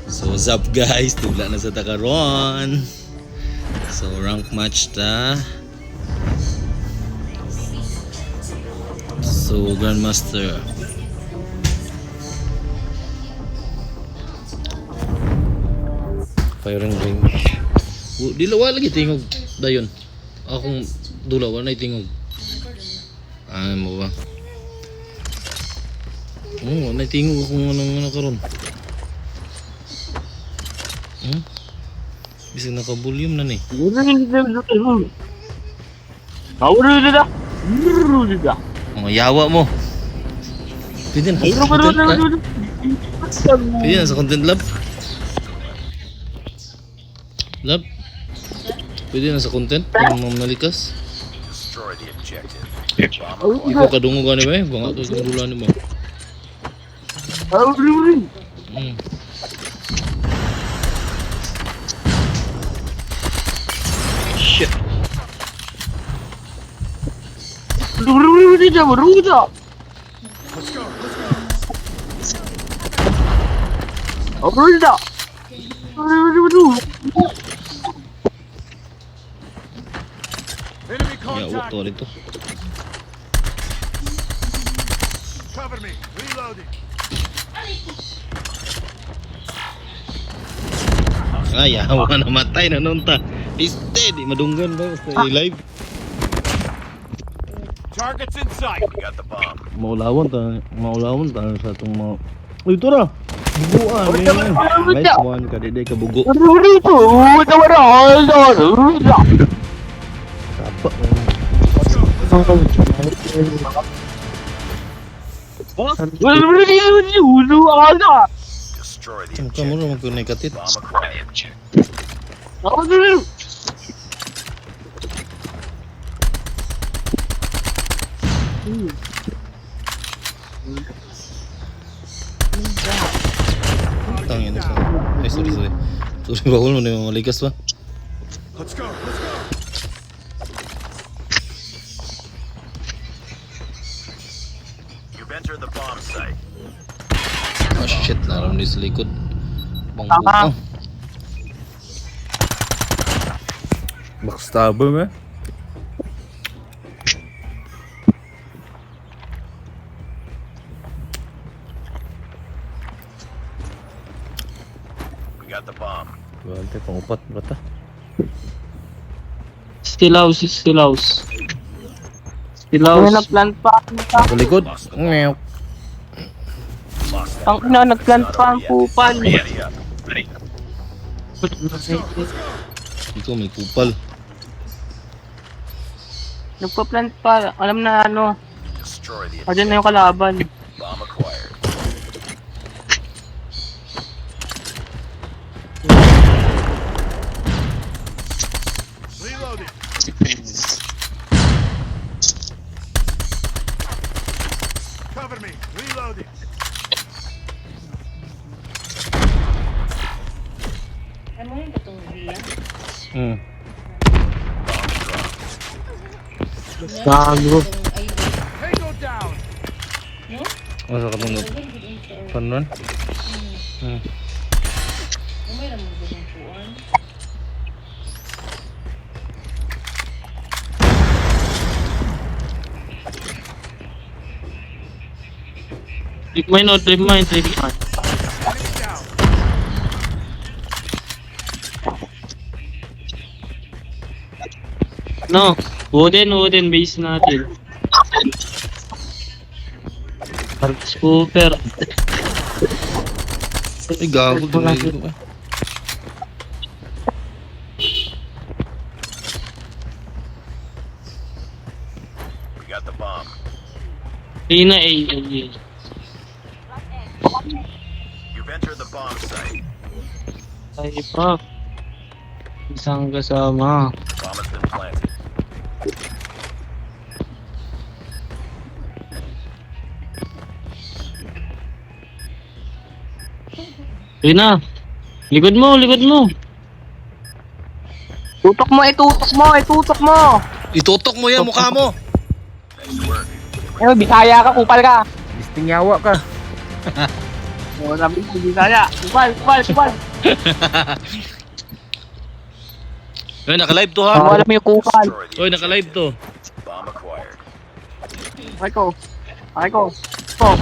So what's up guys, tugla na sa takaron. So rank match ta. So Grandmaster. Firing range. Dilawa lagi tingog dayon. Akong dulawa na tingog. Ay mo ba? Na tingog akong ano karon. Bisa naka-volume na ni. Mga yawa mo. Pwede na sa content lab. Pwede na sa content lab. Lab. Pwede na sa content. Yung mga nalikas. Ikaw kadungo ka ni ba eh. Banga ito yung dulan ni mo. Shit. Ya, waktu itu. Cover me. Reloading. Ay, awa namatay na nun ta. Steady, madunggan ba? Stay live. Targets in sight. We got the bomb. Maulawan ta sa itong mga... Uy, ito na! Buguan, nice one, kadiday ka bugo. Sapa. Destroy the Kamu na magkunay-katit. bomb acquired. Tangin na. Ay, sorry. Sorry, bawal mo na yung maligas pa. Let's go. Let's go. You've entered the bomb site. Oh shit, naroon din sa likod. Bang. Backstabber ba? We got the bomb. Bante, pangupat bata. Still house. Nagplant pa. Sa likod. Ngayon. Lost that. Ang ina, nagplant pa ang kupal. Ready up. Ikaw may kupal. Nagpa-plant pa. Alam na ano. Destroy the Diyan na yung kalaban. bomb acquired. Reloading. Cover me. Reloading. Ano yung itong villa? Gago. Itong ID. Tango down. No? Masa ka itong panon? Umay naman ganun puan. Trip mine. Enemy down. No. Wooden base natin. Scooper. Ay, gago. Tumay ko pa. We got the bomb. Ina A. You've entered the bomb site. Ay pa. Isang kasama. Bomb has been planted. Ina. Likod mo. Tutok mo. Itutok mo yan mukha mo. Nice work. Bisaya ka, kupal ka. Bisting yawa ka. Oh, sabi ko, hindi kaya. Kupal. Ay, naka-live to ha. Wala mo yung kupal. Destroy the Oy, naka-live to. bomb acquired. Okay ko. Oh.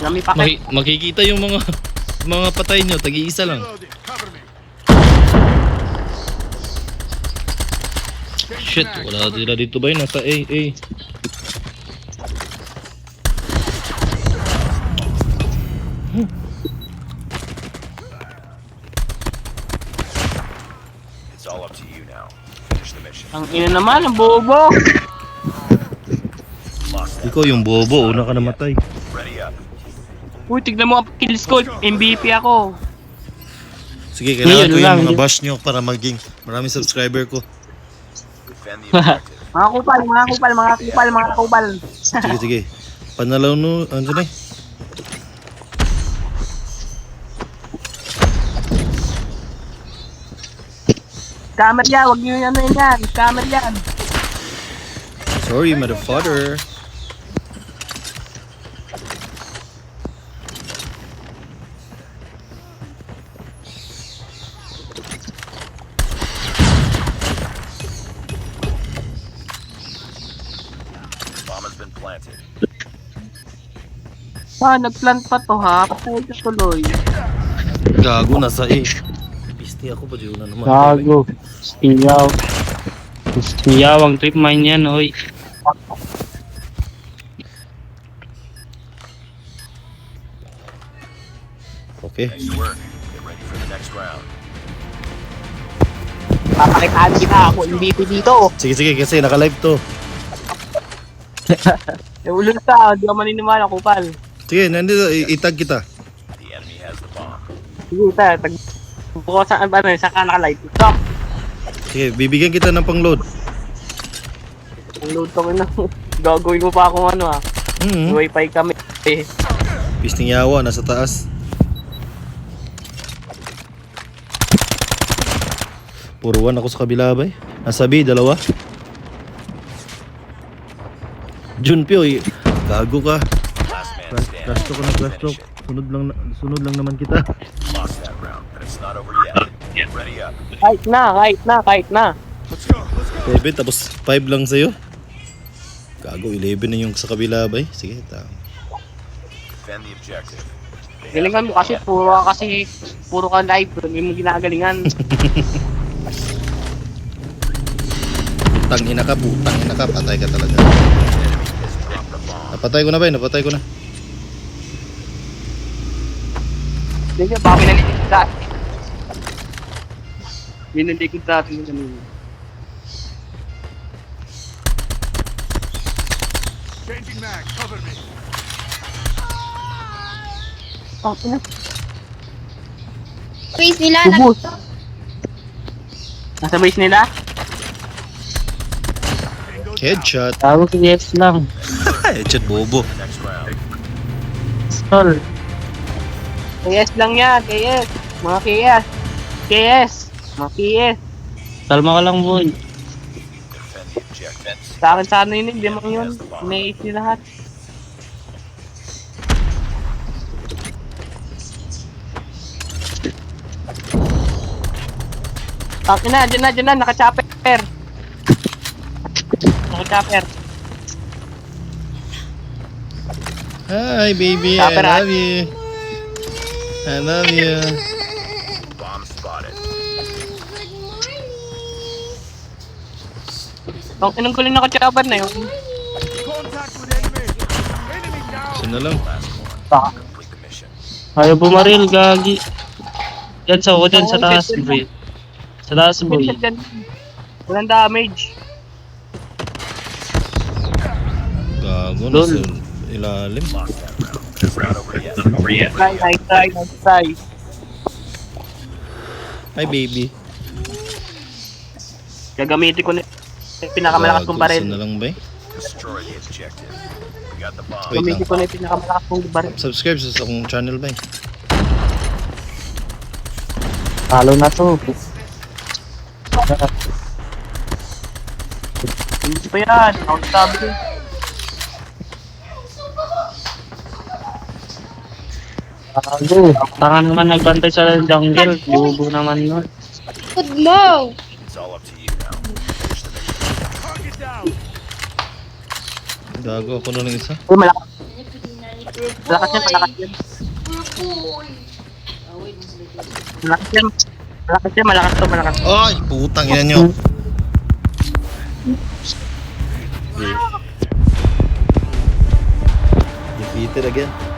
Nami pakit. Makikita yung mga patay nyo, tagi-isa lang. Shit, wala sila dito ba yun? Nasa A. It's all up to you now. Finish the mission. Ang ina naman, ang bobo. Lost that. Ikaw yung bobo, una ka namatay. Ready up. Uy, tignan mo ang kills ko. MVP ako. Sige, kailangan Ngayon ko lang, yung mga hindi- bash nyo para maging maraming subscriber ko. Defend the objective. Mga kupal. Sige. Panalaw no, ano na eh. Scammer yan, wag niyo ano yan. Scammer yan. Sorry, motherfucker. Bomb has been planted. Nagplant pa to ha. Patay ka tuloy. Gago, nasa A. Pisti ako pa dyan na naman. Gago. Stiyaw ang trip mine yan, oy. Okay. Nice work. Get ready for the next round. Papakitaan kita ako, MVP dito. Sige, kasi naka-live to. Ulul ka, di ka maniniwala, kupal. Sige, nandito, itag kita. The enemy has the bomb. Sige, buko sa sa ka naka-light. Stop. Sige, bibigyan kita ng pang-load. Ang load ko na. Gagawin mo pa akong ano ha. Wi-Fi kami. Pisting yawa, nasa taas. Puro 1 ako sa kabila ba eh. Nasa B, 2. Junpyo, gago ka. Last man standing. Crash talk ko na, crash talk. Sunod lang naman kita. Lost that round, but it's not over yet. Get ready up. Kahit na. 7, tapos 5 lang sa'yo. Gago, 11 na yung sa kabila ba eh. Sige, tama. Defend the objective. Galingan mo kasi puro ka live. Hindi mo ginagalingan. Putang ina ka, patay ka talaga. Drop the bomb. Napatay ko na ba eh, napatay ko na. Hindi ka, baka pinalikid sa atin. Pinalikid sa atin yung kanina. Oh, ina. Base nila, Ubus. Nasa base nila? Headshot. Tawag si Yes lang. Headshot bobo. Next round. Stall. KS lang yan, KS. Mga KS. Mga KS. Kalma ka lang, boy. Defend the objective. Sa akin sana yun, hindi mo yun. May ni lahat. Akin na, dyan na, naka-chopper. Naka-chopper. Hi baby, I Chopper, love you. I love you. Bomb spotted. Ang inong ko lang naka-chopper na yun. Isa na lang. Last one. Baka. Complete the mission. Ayaw bumaril, gagi. Yan sa taas, bro. Sa taas, bro. Walang damage. Gago, Lol. nasa ilalim. Lost that round, but it's not over yet. Nice try. Hi baby. Gagamitin ko na yung pinakamalakas kong Gago, baril. isa na lang ba eh? Destroy the objective. We got the bomb. Wait Gagamitin lang. ko na yung pinakamalakas kong baril. Subscribe sa akong channel ba eh? Talo na to. Hindi pa yan. Outstanding. Gago. Tanga naman nagbantay sa jungle. Lubo naman nun. Good mo! It's all up to you now. Finish the mission. Target down. Gago ako na ng isa. Uy, malakas. Purple. Malakas yan, malakas yan. Purple. Ah, wait, mas little. Malakas yan. Malakas yan, malakas to, malakas. Ay, putang ina nyo. Defeated again.